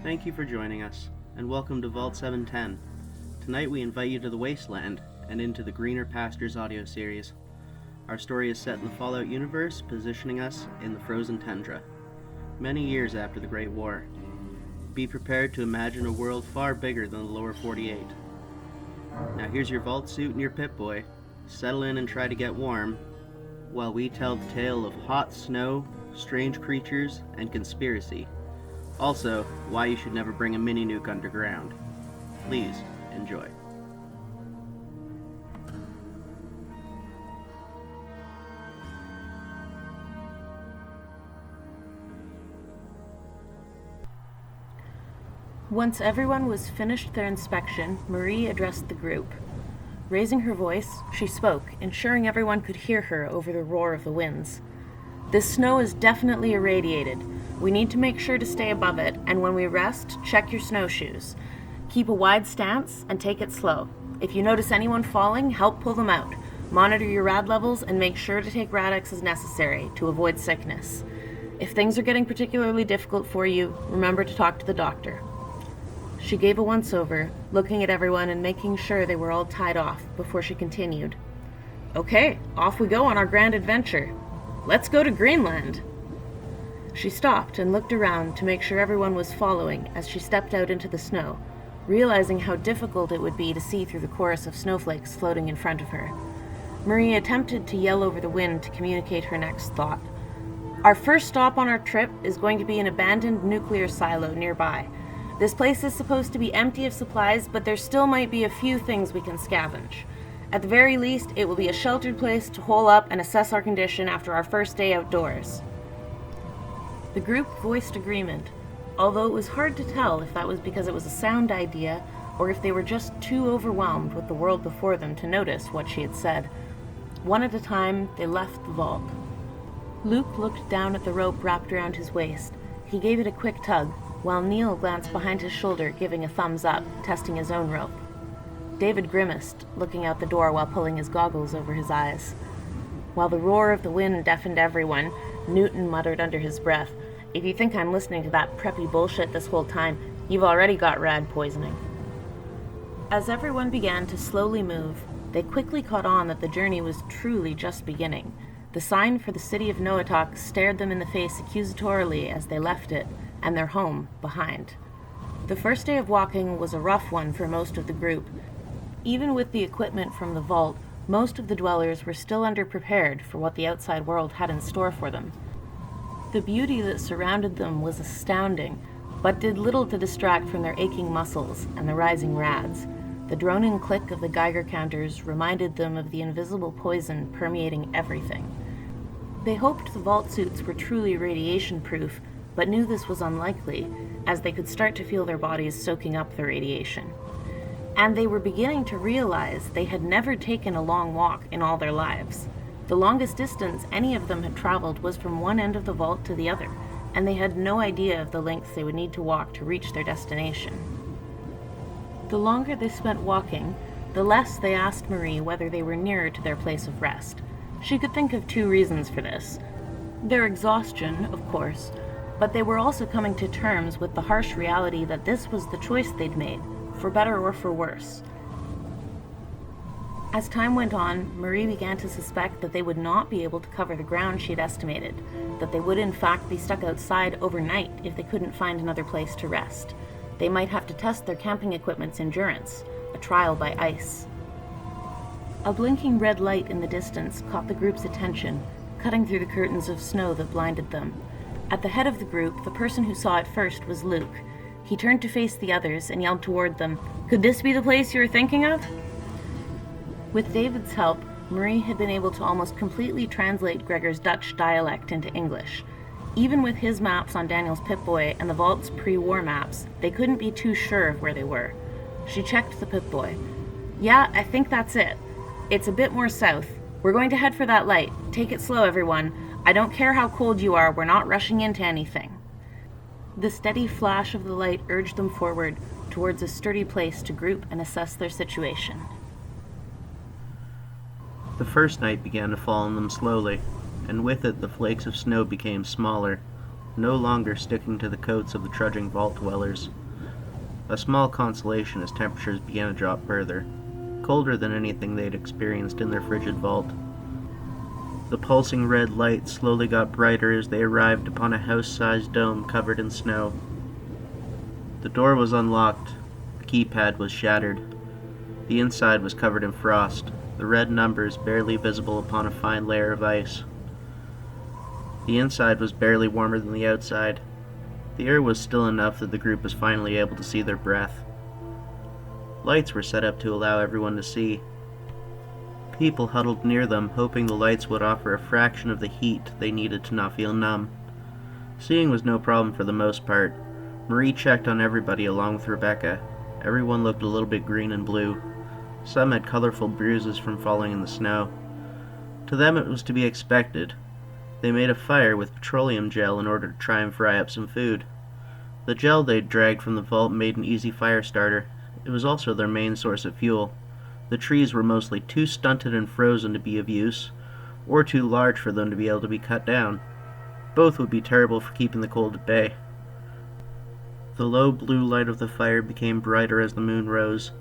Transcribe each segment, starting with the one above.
Thank you for joining us, and welcome to Vault 710. Tonight we invite you to the Wasteland and into the Greener Pastures audio series. Our story is set in the Fallout universe, positioning us in the frozen tundra, many years after the Great War. Be prepared to imagine a world far bigger than the lower 48. Now here's your vault suit and your Pip-Boy. Settle in and try to get warm, while we tell the tale of hot snow, strange creatures, and conspiracy. Also, why you should never bring a mini-nuke underground. Please, enjoy. Once everyone was finished their inspection, Marie addressed the group. Raising her voice, she spoke, ensuring everyone could hear her over the roar of the winds. This snow is definitely irradiated. We need to make sure to stay above it, and when we rest, check your snowshoes. Keep a wide stance and take it slow. If you notice anyone falling, help pull them out. Monitor your rad levels and make sure to take Rad-X as necessary to avoid sickness. If things are getting particularly difficult for you, remember to talk to the doctor. She gave a once-over, looking at everyone and making sure they were all tied off before she continued. Okay, off we go on our grand adventure. Let's go to Greenland. She stopped and looked around to make sure everyone was following as she stepped out into the snow, realizing how difficult it would be to see through the chorus of snowflakes floating in front of her. Marie attempted to yell over the wind to communicate her next thought. Our first stop on our trip is going to be an abandoned nuclear silo nearby. This place is supposed to be empty of supplies, but there still might be a few things we can scavenge. At the very least, it will be a sheltered place to hole up and assess our condition after our first day outdoors. The group voiced agreement, although it was hard to tell if that was because it was a sound idea or if they were just too overwhelmed with the world before them to notice what she had said. One at a time, they left the vault. Luke looked down at the rope wrapped around his waist. He gave it a quick tug, while Neil glanced behind his shoulder, giving a thumbs up, testing his own rope. David grimaced, looking out the door while pulling his goggles over his eyes. While the roar of the wind deafened everyone, Newton muttered under his breath, "If you think I'm listening to that preppy bullshit this whole time, you've already got rad poisoning." As everyone began to slowly move, they quickly caught on that the journey was truly just beginning. The sign for the city of Noatak stared them in the face accusatorily as they left it, and their home behind. The first day of walking was a rough one for most of the group. Even with the equipment from the vault, most of the dwellers were still underprepared for what the outside world had in store for them. The beauty that surrounded them was astounding, but did little to distract from their aching muscles and the rising rads. The droning click of the Geiger counters reminded them of the invisible poison permeating everything. They hoped the vault suits were truly radiation-proof, but knew this was unlikely, as they could start to feel their bodies soaking up the radiation. And they were beginning to realize they had never taken a long walk in all their lives. The longest distance any of them had traveled was from one end of the vault to the other, and they had no idea of the lengths they would need to walk to reach their destination. The longer they spent walking, the less they asked Marie whether they were nearer to their place of rest. She could think of two reasons for this. Their exhaustion, of course, but they were also coming to terms with the harsh reality that this was the choice they'd made, for better or for worse. As time went on, Marie began to suspect that they would not be able to cover the ground she had estimated, that they would in fact be stuck outside overnight if they couldn't find another place to rest. They might have to test their camping equipment's endurance, a trial by ice. A blinking red light in the distance caught the group's attention, cutting through the curtains of snow that blinded them. At the head of the group, the person who saw it first was Luke. He turned to face the others and yelled toward them, "Could this be the place you were thinking of?" With David's help, Marie had been able to almost completely translate Gregor's Dutch dialect into English. Even with his maps on Daniel's Pip-Boy and the vault's pre-war maps, they couldn't be too sure of where they were. She checked the Pip-Boy. "Yeah, I think that's it. It's a bit more south. We're going to head for that light. Take it slow, everyone. I don't care how cold you are, we're not rushing into anything." The steady flash of the light urged them forward, towards a sturdy place to group and assess their situation. The first night began to fall on them slowly, and with it the flakes of snow became smaller. no longer sticking to the coats of the trudging vault dwellers. A small consolation as temperatures began to drop further, colder than anything they'd experienced in their frigid vault. The pulsing red light slowly got brighter as they arrived upon a house-sized dome covered in snow. The door was unlocked. The keypad was shattered. The inside was covered in frost, the red numbers barely visible upon a fine layer of ice. The inside was barely warmer than the outside. The air was still enough that the group was finally able to see their breath. Lights were set up to allow everyone to see. People huddled near them, hoping the lights would offer a fraction of the heat they needed to not feel numb. Seeing was no problem for the most part. Marie checked on everybody along with Rebecca. Everyone looked a little bit green and blue. Some had colorful bruises from falling in the snow. To them it was to be expected. They made a fire with petroleum gel in order to try and fry up some food. The gel they'd dragged from the vault made an easy fire starter. It was also their main source of fuel. The trees were mostly too stunted and frozen to be of use, or too large for them to be able to be cut down. Both would be terrible for keeping the cold at bay. The low blue light of the fire became brighter as the moon rose.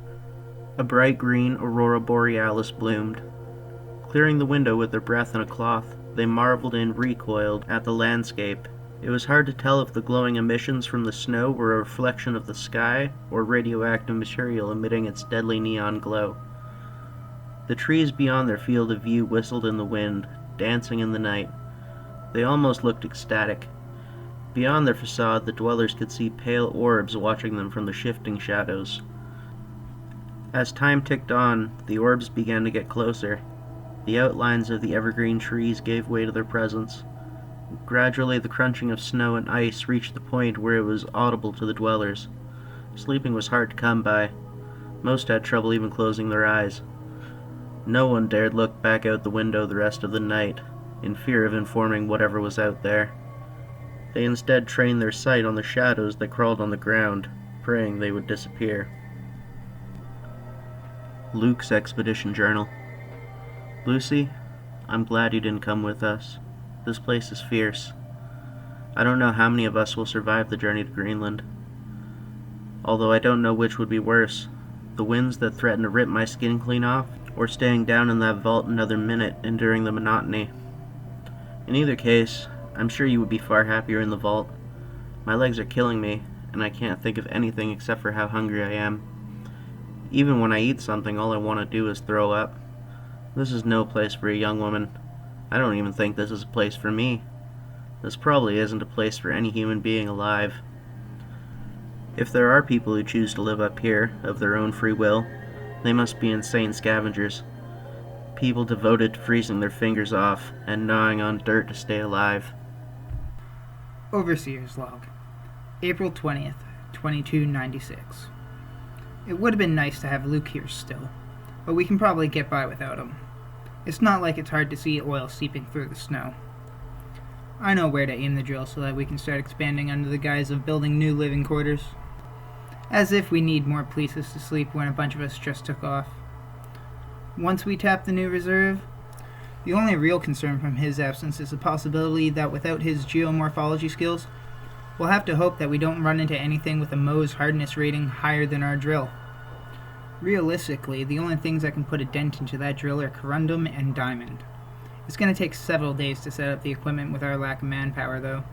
A bright green aurora borealis bloomed. Clearing the window with their breath in a cloth, they marveled and recoiled at the landscape. It was hard to tell if the glowing emissions from the snow were a reflection of the sky or radioactive material emitting its deadly neon glow. The trees beyond their field of view whistled in the wind, dancing in the night. They almost looked ecstatic. Beyond their facade, the dwellers could see pale orbs watching them from the shifting shadows. As time ticked on, the orbs began to get closer. The outlines of the evergreen trees gave way to their presence. Gradually, the crunching of snow and ice reached the point where it was audible to the dwellers. Sleeping was hard to come by. Most had trouble even closing their eyes. No one dared look back out the window the rest of the night, in fear of informing whatever was out there. They instead trained their sight on the shadows that crawled on the ground, praying they would disappear. Luke's Expedition Journal. Lucy, I'm glad you didn't come with us. This place is fierce. I don't know how many of us will survive the journey to Greenland. Although I don't know which would be worse, the winds that threaten to rip my skin clean off, or staying down in that vault another minute enduring the monotony. In either case, I'm sure you would be far happier in the vault. My legs are killing me, and I can't think of anything except for how hungry I am. Even when I eat something, all I want to do is throw up. This is no place for a young woman. I don't even think this is a place for me. This probably isn't a place for any human being alive. If there are people who choose to live up here, of their own free will, they must be insane scavengers. People devoted to freezing their fingers off and gnawing on dirt to stay alive. Overseer's Log, April 20th, 2296. It would have been nice to have Luke here still, but we can probably get by without him. It's not like it's hard to see oil seeping through the snow. I know where to aim the drill so that we can start expanding under the guise of building new living quarters. As if we need more places to sleep when a bunch of us just took off. Once we tap the new reserve, the only real concern from his absence is the possibility that without his geomorphology skills, we'll have to hope that we don't run into anything with a Mohs hardness rating higher than our drill. Realistically, the only things that can put a dent into that drill are corundum and diamond. It's going to take several days to set up the equipment with our lack of manpower, though.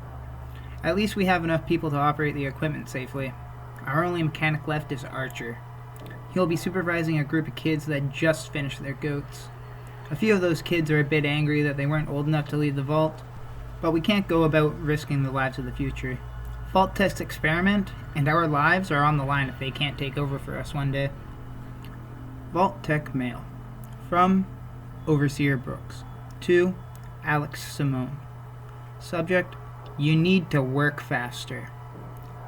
At least we have enough people to operate the equipment safely. Our only mechanic left is Archer. He'll be supervising a group of kids that just finished their goats. A few of those kids are a bit angry that they weren't old enough to leave the vault, but we can't go about risking the lives of the future. Vault test experiment, and our lives are on the line if they can't take over for us one day. Vault Tech Mail. From Overseer Brooks. To Alex Simone. Subject: You need to work faster.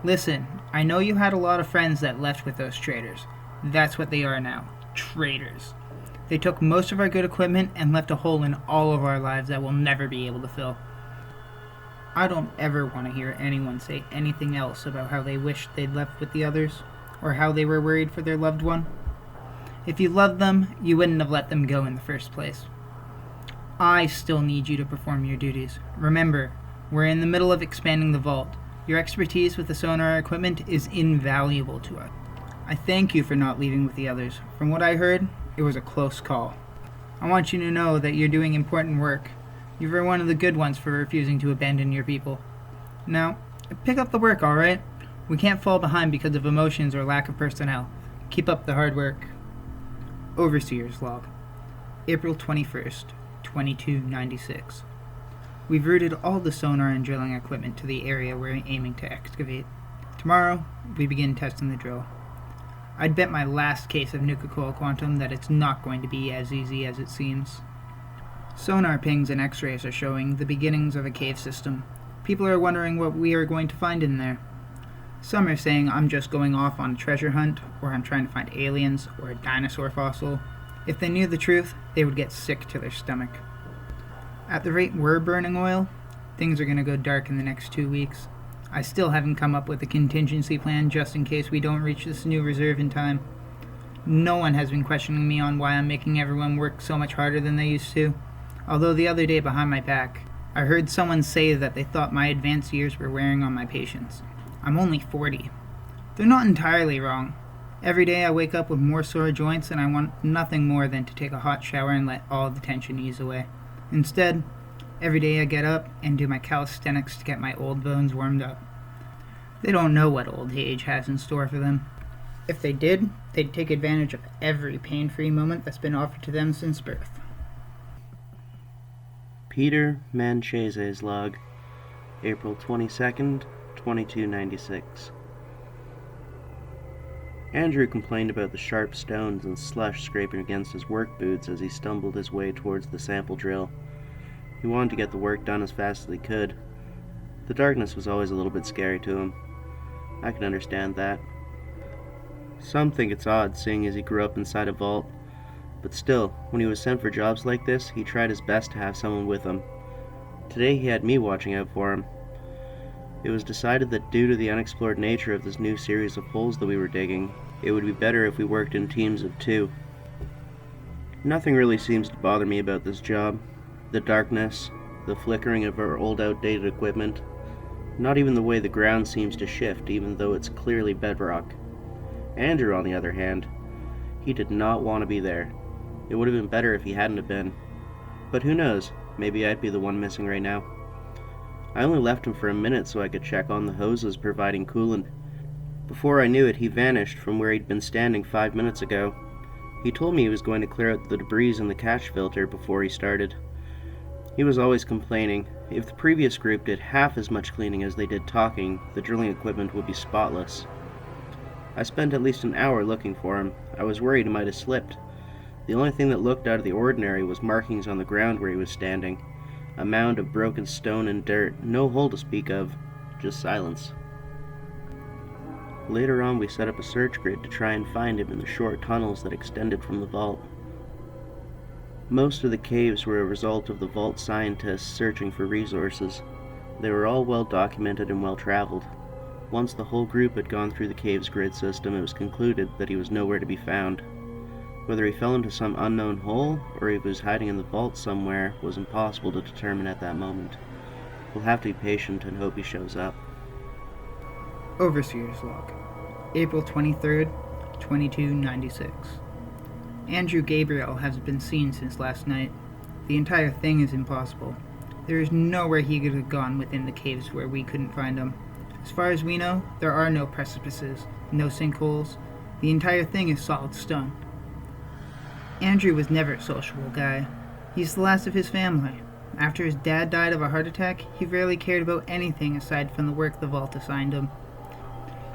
Listen, I know you had a lot of friends that left with those traitors. That's what they are now. Traitors. They took most of our good equipment and left a hole in all of our lives that we'll never be able to fill. I don't ever want to hear anyone say anything else about how they wished they'd left with the others, or how they were worried for their loved one. If you loved them, you wouldn't have let them go in the first place. I still need you to perform your duties. Remember, We're in the middle of expanding the vault. Your expertise with the sonar equipment is invaluable to us. I thank you for not leaving with the others. From what I heard, it was a close call. I want you to know that you're doing important work. You were one of the good ones for refusing to abandon your people. Now, pick up the work, alright? We can't fall behind because of emotions or lack of personnel. Keep up the hard work. Overseer's Log, April 21st, 2296. We've routed all the sonar and drilling equipment to the area we're aiming to excavate. Tomorrow, we begin testing the drill. I'd bet my last case of Nuka-Cola Quantum that it's not going to be as easy as it seems. Sonar pings and x-rays are showing the beginnings of a cave system. People are wondering what we are going to find in there. Some are saying I'm just going off on a treasure hunt, or I'm trying to find aliens, or a dinosaur fossil. If they knew the truth, they would get sick to their stomach. At the rate we're burning oil, things are going to go dark in the next 2 weeks. I still haven't come up with a contingency plan just in case we don't reach this new reserve in time. No one has been questioning me on why I'm making everyone work so much harder than they used to. Although the other day behind my back, I heard someone say that they thought my advanced years were wearing on my patience. I'm only 40. They're not entirely wrong. Every day I wake up with more sore joints and I want nothing more than to take a hot shower and let all the tension ease away. Instead, every day I get up and do my calisthenics to get my old bones warmed up. They don't know what old age has in store for them. If they did, they'd take advantage of every pain-free moment that's been offered to them since birth. Peter Manchese's Log, April 22nd, 2296. Andrew complained about the sharp stones and slush scraping against his work boots as he stumbled his way towards the sample drill. He wanted to get the work done as fast as he could. The darkness was always a little bit scary to him. I can understand that. Some think it's odd, seeing as he grew up inside a vault. But still, when he was sent for jobs like this, he tried his best to have someone with him. Today he had me watching out for him. It was decided that due to the unexplored nature of this new series of holes that we were digging, it would be better if we worked in teams of 2. Nothing really seems to bother me about this job. The darkness, the flickering of our old outdated equipment, not even the way the ground seems to shift even though it's clearly bedrock. Andrew, on the other hand, he did not want to be there. It would have been better if he hadn't have been. But who knows, maybe I'd be the one missing right now. I only left him for a minute so I could check on the hoses providing coolant. Before I knew it, he vanished from where he'd been standing 5 minutes ago. He told me he was going to clear out the debris in the catch filter before he started. He was always complaining. If the previous group did half as much cleaning as they did talking, the drilling equipment would be spotless. I spent at least an hour looking for him. I was worried he might have slipped. The only thing that looked out of the ordinary was markings on the ground where he was standing. A mound of broken stone and dirt, no hole to speak of, just silence. Later on we set up a search grid to try and find him in the short tunnels that extended from the vault. Most of the caves were a result of the vault scientists searching for resources. They were all well documented and well traveled. Once the whole group had gone through the cave's grid system, it was concluded that he was nowhere to be found. Whether he fell into some unknown hole, or if he was hiding in the vault somewhere, was impossible to determine at that moment. We'll have to be patient and hope he shows up. Overseer's Log, April 23rd, 2296. Andrew Gabriel hasn't been seen since last night. The entire thing is impossible. There is nowhere he could have gone within the caves where we couldn't find him. As far as we know, there are no precipices, no sinkholes. The entire thing is solid stone. Andrew was never a sociable guy. He's the last of his family. After his dad died of a heart attack, he rarely cared about anything aside from the work the vault assigned him.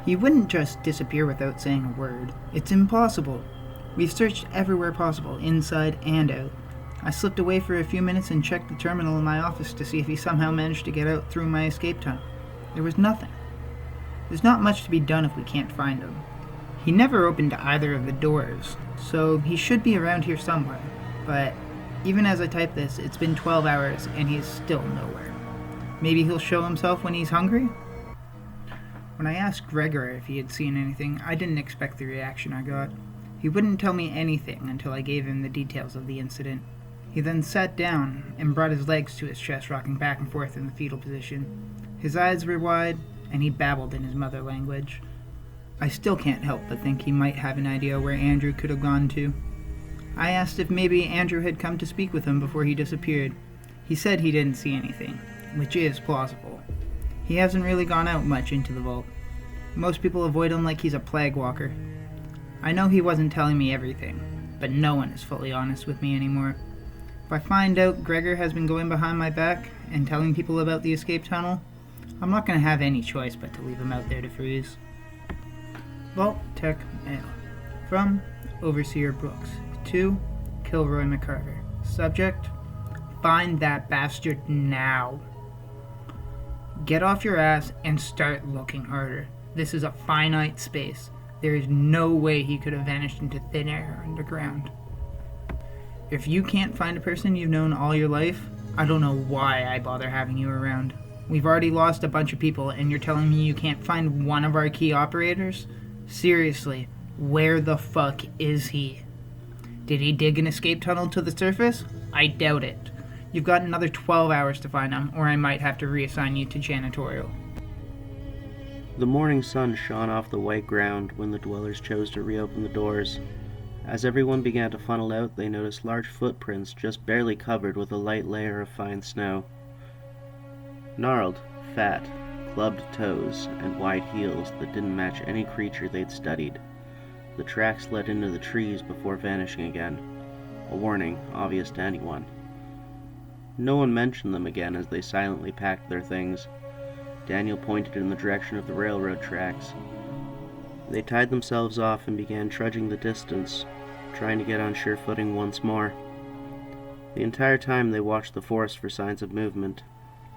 He wouldn't just disappear without saying a word. It's impossible. We've searched everywhere possible, inside and out. I slipped away for a few minutes and checked the terminal in my office to see if he somehow managed to get out through my escape tunnel. There was nothing. There's not much to be done if we can't find him. He never opened either of the doors, so he should be around here somewhere. But even as I type this, it's been 12 hours and he's still nowhere. Maybe he'll show himself when he's hungry? When I asked Gregor if he had seen anything, I didn't expect the reaction I got. He wouldn't tell me anything until I gave him the details of the incident. He then sat down and brought his legs to his chest, rocking back and forth in the fetal position. His eyes were wide, and he babbled in his mother language. I still can't help but think he might have an idea where Andrew could have gone to. I asked if maybe Andrew had come to speak with him before he disappeared. He said he didn't see anything, which is plausible. He hasn't really gone out much into the vault. Most people avoid him like he's a plague walker. I know he wasn't telling me everything, but no one is fully honest with me anymore. If I find out Gregor has been going behind my back and telling people about the escape tunnel, I'm not going to have any choice but to leave him out there to freeze. Vault Tech Mail. From Overseer Brooks to Kilroy McCarter. Subject: find that bastard now. Get off your ass and start looking harder. This is a finite space. There is no way he could have vanished into thin air underground. If you can't find a person you've known all your life, I don't know why I bother having you around. We've already lost a bunch of people, and you're telling me you can't find one of our key operators? Seriously, where the fuck is he? Did he dig an escape tunnel to the surface? I doubt it. You've got another 12 hours to find him, or I might have to reassign you to janitorial. The morning sun shone off the white ground when the dwellers chose to reopen the doors. As everyone began to funnel out, they noticed large footprints just barely covered with a light layer of fine snow. Gnarled, fat, clubbed toes, and wide heels that didn't match any creature they'd studied. The tracks led into the trees before vanishing again, a warning obvious to anyone. No one mentioned them again as they silently packed their things. Daniel pointed in the direction of the railroad tracks. They tied themselves off and began trudging the distance, trying to get on sure footing once more. The entire time they watched the forest for signs of movement.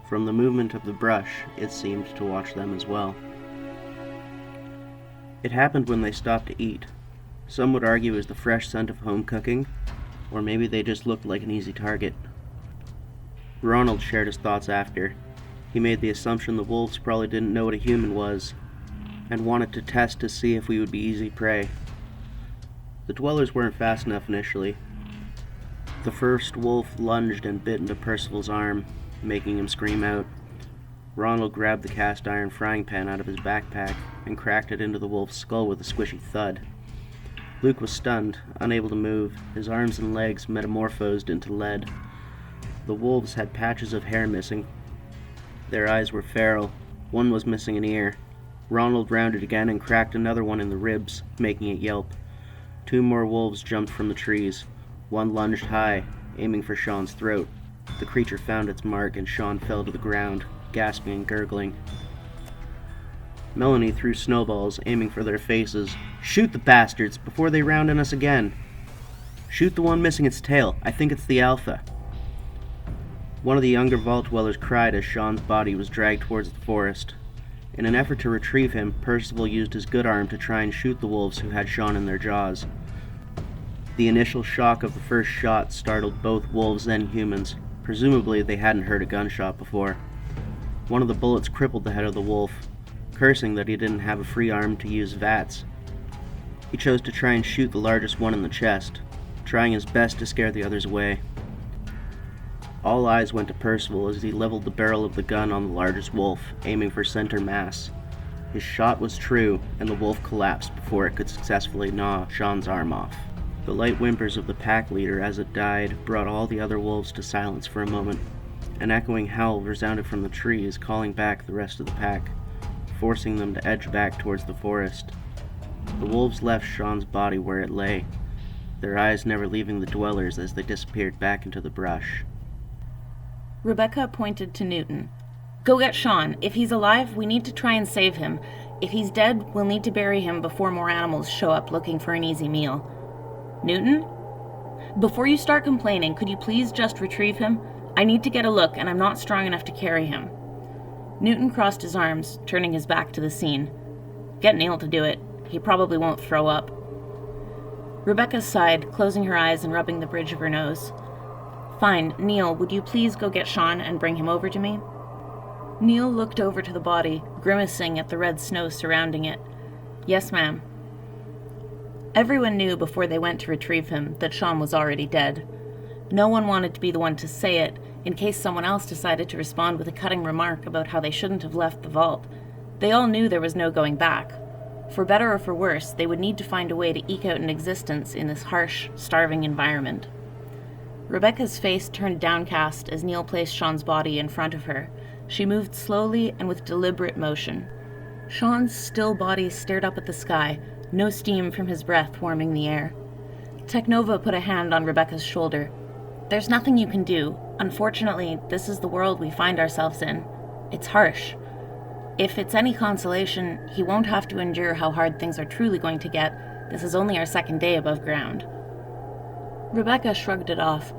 From the movement of the brush, it seemed to watch them as well. It happened when they stopped to eat. Some would argue it was the fresh scent of home cooking, or maybe they just looked like an easy target. Ronald shared his thoughts after. He made the assumption the wolves probably didn't know what a human was, and wanted to test to see if we would be easy prey. The dwellers weren't fast enough initially. The first wolf lunged and bit into Percival's arm, making him scream out. Ronald grabbed the cast iron frying pan out of his backpack and cracked it into the wolf's skull with a squishy thud. Luke was stunned, unable to move, his arms and legs metamorphosed into lead. The wolves had patches of hair missing. Their eyes were feral. One was missing an ear. Ronald rounded again and cracked another one in the ribs, making it yelp. 2 more wolves jumped from the trees. One lunged high, aiming for Sean's throat. The creature found its mark and Sean fell to the ground, gasping and gurgling. Melanie threw snowballs, aiming for their faces. "Shoot the bastards before they round on us again. Shoot the one missing its tail. I think it's the alpha." One of the younger vault dwellers cried as Sean's body was dragged towards the forest. In an effort to retrieve him, Percival used his good arm to try and shoot the wolves who had Sean in their jaws. The initial shock of the first shot startled both wolves and humans. Presumably they hadn't heard a gunshot before. One of the bullets crippled the head of the wolf, cursing that he didn't have a free arm to use VATS. He chose to try and shoot the largest one in the chest, trying his best to scare the others away. All eyes went to Percival as he leveled the barrel of the gun on the largest wolf, aiming for center mass. His shot was true, and the wolf collapsed before it could successfully gnaw Sean's arm off. The light whimpers of the pack leader as it died brought all the other wolves to silence for a moment. An echoing howl resounded from the trees, calling back the rest of the pack, forcing them to edge back towards the forest. The wolves left Sean's body where it lay, their eyes never leaving the dwellers as they disappeared back into the brush. Rebecca pointed to Newton. "Go get Sean. If he's alive, we need to try and save him. If he's dead, we'll need to bury him before more animals show up looking for an easy meal." "Newton? Before you start complaining, could you please just retrieve him? I need to get a look, and I'm not strong enough to carry him." Newton crossed his arms, turning his back to the scene. "Get Neil to do it. He probably won't throw up." Rebecca sighed, closing her eyes and rubbing the bridge of her nose. "Fine. Neil, would you please go get Sean and bring him over to me?" Neil looked over to the body, grimacing at the red snow surrounding it. "Yes, ma'am." Everyone knew before they went to retrieve him that Sean was already dead. No one wanted to be the one to say it, in case someone else decided to respond with a cutting remark about how they shouldn't have left the vault. They all knew there was no going back. For better or for worse, they would need to find a way to eke out an existence in this harsh, starving environment. Rebecca's face turned downcast as Neil placed Sean's body in front of her. She moved slowly and with deliberate motion. Sean's still body stared up at the sky, no steam from his breath warming the air. Technova put a hand on Rebecca's shoulder. "There's nothing you can do. Unfortunately, this is the world we find ourselves in. It's harsh. If it's any consolation, he won't have to endure how hard things are truly going to get. This is only our second day above ground." Rebecca shrugged it off.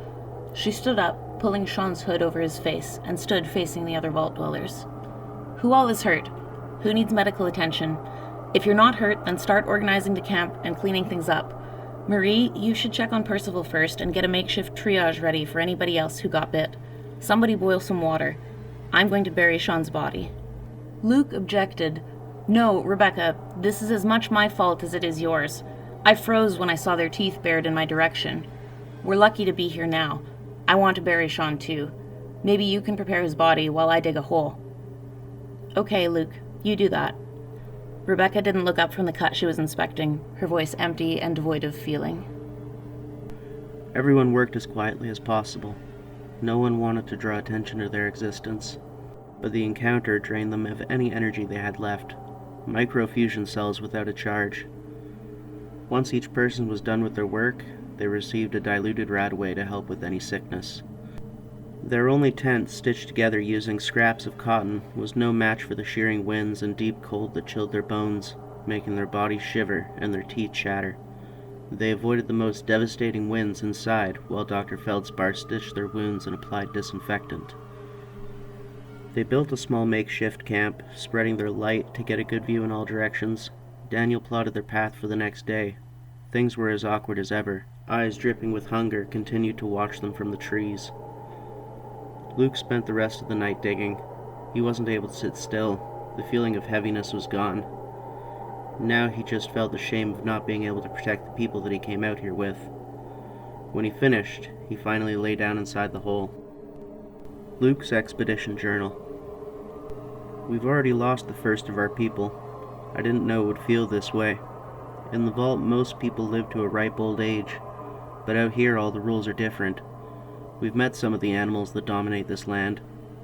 She stood up, pulling Sean's hood over his face, and stood facing the other vault dwellers. "Who all is hurt? Who needs medical attention? If you're not hurt, then start organizing the camp and cleaning things up. Marie, you should check on Percival first and get a makeshift triage ready for anybody else who got bit. Somebody boil some water. I'm going to bury Sean's body." Luke objected. "No, Rebecca, this is as much my fault as it is yours. I froze when I saw their teeth bared in my direction. We're lucky to be here now. I want to bury Sean too. Maybe you can prepare his body while I dig a hole." "Okay, Luke, you do that." Rebecca didn't look up from the cut she was inspecting, her voice empty and devoid of feeling. Everyone worked as quietly as possible. No one wanted to draw attention to their existence, but the encounter drained them of any energy they had left. Microfusion cells without a charge. Once each person was done with their work, they received a diluted radaway to help with any sickness. Their only tent, stitched together using scraps of cotton, was no match for the shearing winds and deep cold that chilled their bones, making their bodies shiver and their teeth chatter. They avoided the most devastating winds inside, while Dr. Feldspar stitched their wounds and applied disinfectant. They built a small makeshift camp, spreading their light to get a good view in all directions. Daniel plotted their path for the next day. Things were as awkward as ever. Eyes dripping with hunger continued to watch them from the trees. Luke spent the rest of the night digging. He wasn't able to sit still. The feeling of heaviness was gone. Now he just felt the shame of not being able to protect the people that he came out here with. When he finished, he finally lay down inside the hole. Luke's expedition journal. "We've already lost the first of our people. I didn't know it would feel this way. In the vault, most people live to a ripe old age, but out here all the rules are different. We've met some of the animals that dominate this land.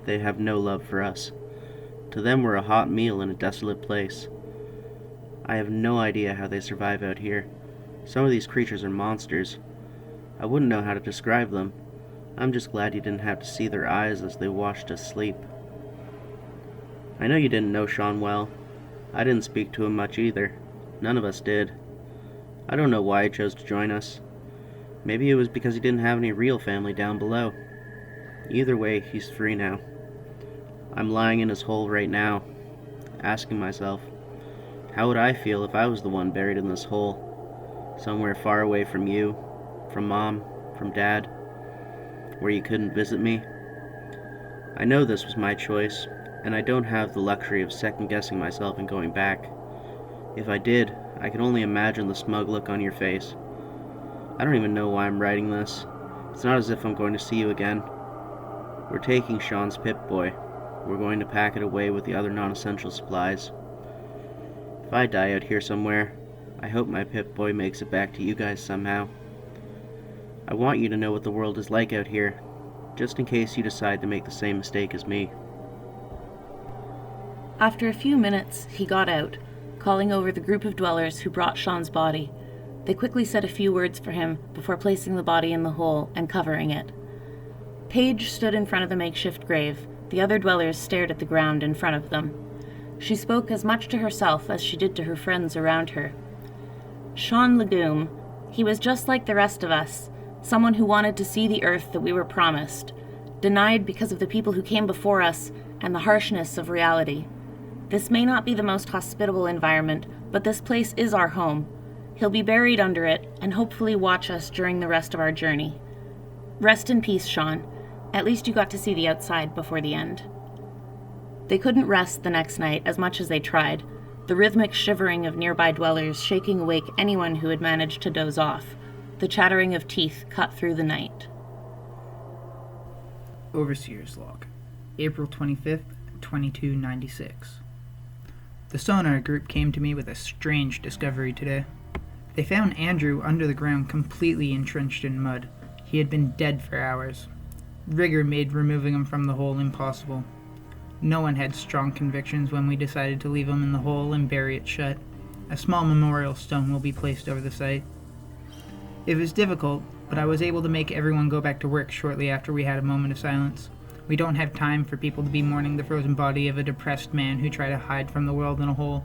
They have no love for us. To them we're a hot meal in a desolate place. I have no idea how they survive out here. Some of these creatures are monsters. I wouldn't know how to describe them. I'm just glad you didn't have to see their eyes as they watched us sleep. I know you didn't know Sean well. I didn't speak to him much either. None of us did. I don't know why he chose to join us. Maybe it was because he didn't have any real family down below. Either way, he's free now. I'm lying in his hole right now, asking myself, how would I feel if I was the one buried in this hole, somewhere far away from you, from Mom, from Dad, where you couldn't visit me? I know this was my choice, and I don't have the luxury of second-guessing myself and going back. If I did, I can only imagine the smug look on your face. I don't even know why I'm writing this. It's not as if I'm going to see you again. We're taking Sean's Pip-Boy. We're going to pack it away with the other non-essential supplies. If I die out here somewhere, I hope my Pip-Boy makes it back to you guys somehow. I want you to know what the world is like out here, just in case you decide to make the same mistake as me." After a few minutes, he got out, calling over the group of dwellers who brought Sean's body. They quickly said a few words for him before placing the body in the hole and covering it. Paige stood in front of the makeshift grave. The other dwellers stared at the ground in front of them. She spoke as much to herself as she did to her friends around her. "Sean Legume, he was just like the rest of us, someone who wanted to see the earth that we were promised, denied because of the people who came before us and the harshness of reality. This may not be the most hospitable environment, but this place is our home. He'll be buried under it and hopefully watch us during the rest of our journey. Rest in peace, Sean. At least you got to see the outside before the end." They couldn't rest the next night as much as they tried, the rhythmic shivering of nearby dwellers shaking awake anyone who had managed to doze off. The chattering of teeth cut through the night. Overseer's Log, April 25th, 2296. The sonar group came to me with a strange discovery today. They found Andrew under the ground completely entrenched in mud. He had been dead for hours. Rigor made removing him from the hole impossible. No one had strong convictions when we decided to leave him in the hole and bury it shut. A small memorial stone will be placed over the site. It was difficult, but I was able to make everyone go back to work shortly after we had a moment of silence. We don't have time for people to be mourning the frozen body of a depressed man who tried to hide from the world in a hole.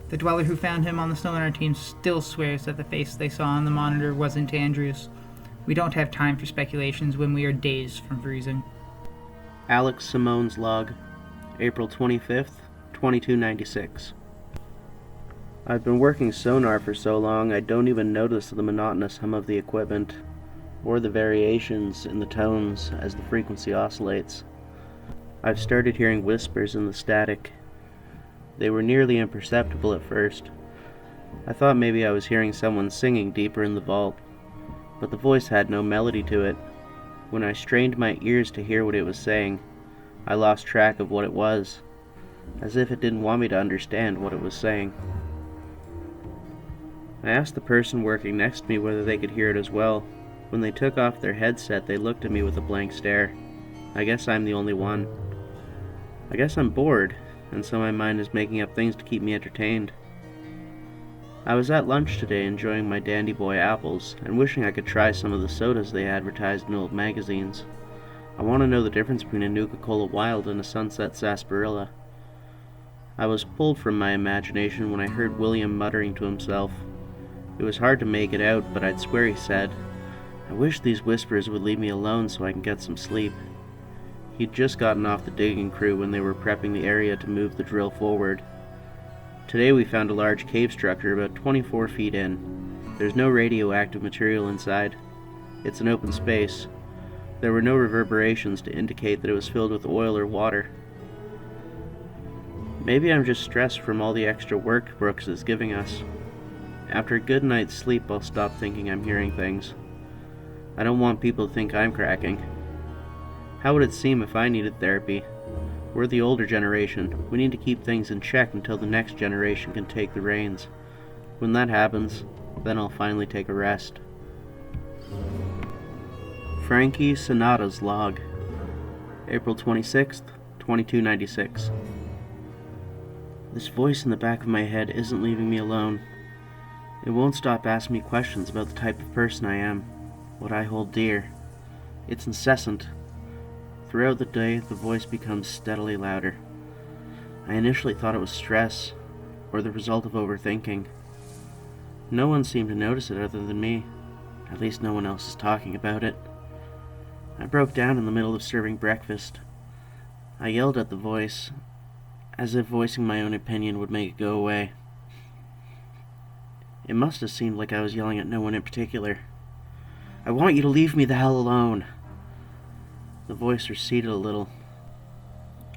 The dweller who found him on the sonar team still swears that the face they saw on the monitor wasn't Andrew's. We don't have time for speculations when we are dazed from freezing. Alex Simone's log, April 25th, 2296. I've been working sonar for so long I don't even notice the monotonous hum of the equipment, or the variations in the tones as the frequency oscillates. I've started hearing whispers in the static. They were nearly imperceptible at first. I thought maybe I was hearing someone singing deeper in the vault, but the voice had no melody to it. When I strained my ears to hear what it was saying, I lost track of what it was, as if it didn't want me to understand what it was saying. I asked the person working next to me whether they could hear it as well. When they took off their headset, they looked at me with a blank stare. I guess I'm the only one. I guess I'm bored, and so my mind is making up things to keep me entertained. I was at lunch today enjoying my Dandy Boy apples, and wishing I could try some of the sodas they advertised in old magazines. I want to know the difference between a Nuka-Cola Wild and a Sunset Sarsaparilla. I was pulled from my imagination when I heard William muttering to himself. It was hard to make it out, but I'd swear he said, "I wish these whispers would leave me alone so I can get some sleep." He'd just gotten off the digging crew when they were prepping the area to move the drill forward. Today we found a large cave structure about 24 feet in. There's no radioactive material inside. It's an open space. There were no reverberations to indicate that it was filled with oil or water. Maybe I'm just stressed from all the extra work Brooks is giving us. After a good night's sleep, I'll stop thinking I'm hearing things. I don't want people to think I'm cracking. How would it seem if I needed therapy? We're the older generation. We need to keep things in check until the next generation can take the reins. When that happens, then I'll finally take a rest. Frankie Sonata's log, April 26th, 2296. This voice in the back of my head isn't leaving me alone. It won't stop asking me questions about the type of person I am, what I hold dear. It's incessant. Throughout the day, the voice becomes steadily louder. I initially thought it was stress, or the result of overthinking. No one seemed to notice it other than me. At least no one else is talking about it. I broke down in the middle of serving breakfast. I yelled at the voice, as if voicing my own opinion would make it go away. It must have seemed like I was yelling at no one in particular. "I want you to leave me the hell alone." The voice receded a little.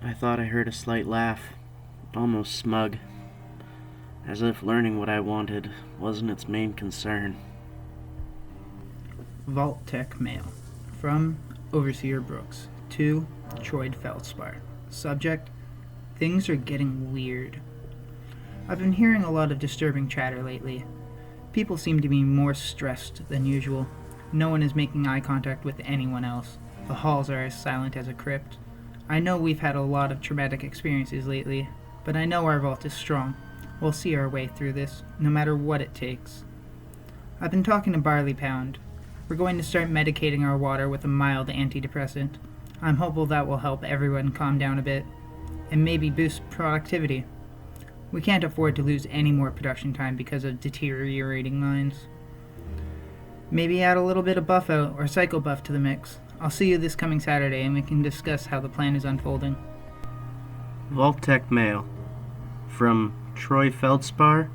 I thought I heard a slight laugh, almost smug, as if learning what I wanted wasn't its main concern. Vault Tech Mail. From Overseer Brooks to Troy Feldspar. Subject: Things are getting weird. I've been hearing a lot of disturbing chatter lately. People seem to be more stressed than usual. No one is making eye contact with anyone else. The halls are as silent as a crypt. I know we've had a lot of traumatic experiences lately, but I know our vault is strong. We'll see our way through this, no matter what it takes. I've been talking to Barley Pound. We're going to start medicating our water with a mild antidepressant. I'm hopeful that will help everyone calm down a bit, and maybe boost productivity. We can't afford to lose any more production time because of deteriorating lines. Maybe add a little bit of buff out or cycle buff to the mix. I'll see you this coming Saturday and we can discuss how the plan is unfolding. Vault Tech Mail. From Troy Feldspar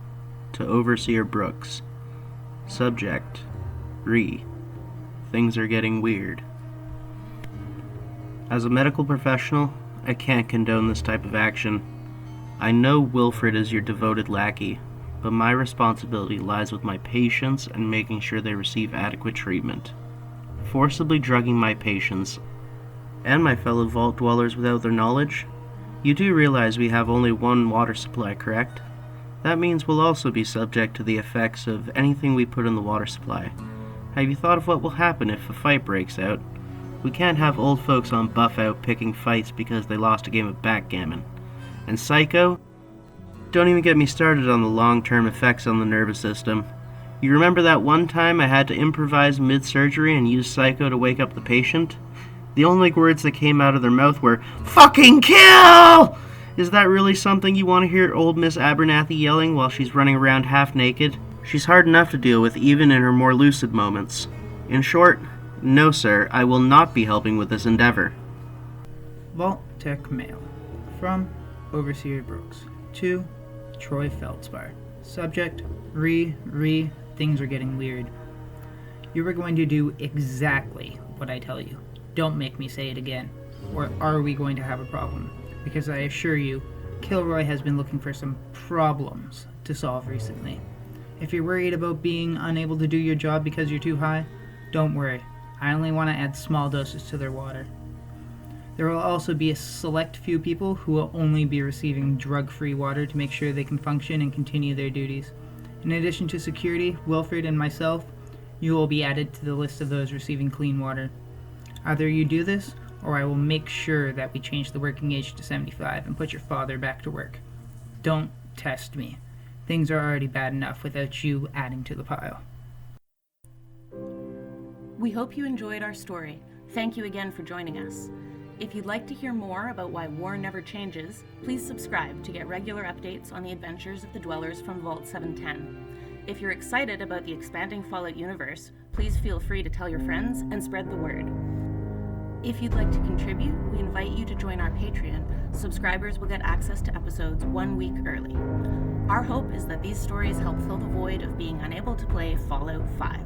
to Overseer Brooks. Subject: Things are getting weird. As a medical professional, I can't condone this type of action. I know Wilfred is your devoted lackey, but my responsibility lies with my patients and making sure they receive adequate treatment. Forcibly drugging my patients and my fellow vault dwellers without their knowledge. You do realize we have only one water supply, correct? That means we'll also be subject to the effects of anything we put in the water supply. Have you thought of what will happen if a fight breaks out? We can't have old folks on buff out picking fights because they lost a game of backgammon. And psycho? Don't even get me started on the long-term effects on the nervous system. You remember that one time I had to improvise mid-surgery and use psycho to wake up the patient? The only words that came out of their mouth were, "Fucking kill!" Is that really something you want to hear old Miss Abernathy yelling while she's running around half naked? She's hard enough to deal with even in her more lucid moments. In short, no sir, I will not be helping with this endeavor. Vault Tech Mail. From Overseer Brooks. To Troy Feldspar. Subject, things are getting weird. You are going to do exactly what I tell you. Don't make me say it again. Or are we going to have a problem? Because I assure you, Kilroy has been looking for some problems to solve recently. If you're worried about being unable to do your job because you're too high, don't worry. I only want to add small doses to their water. There will also be a select few people who will only be receiving drug-free water to make sure they can function and continue their duties. In addition to security, Wilfred and myself, you will be added to the list of those receiving clean water. Either you do this, or I will make sure that we change the working age to 75 and put your father back to work. Don't test me. Things are already bad enough without you adding to the pile. We hope you enjoyed our story. Thank you again for joining us. If you'd like to hear more about why war never changes, please subscribe to get regular updates on the adventures of the dwellers from Vault 710. If you're excited about the expanding Fallout universe, please feel free to tell your friends and spread the word. If you'd like to contribute, we invite you to join our Patreon. Subscribers will get access to episodes 1 week early. Our hope is that these stories help fill the void of being unable to play Fallout 5.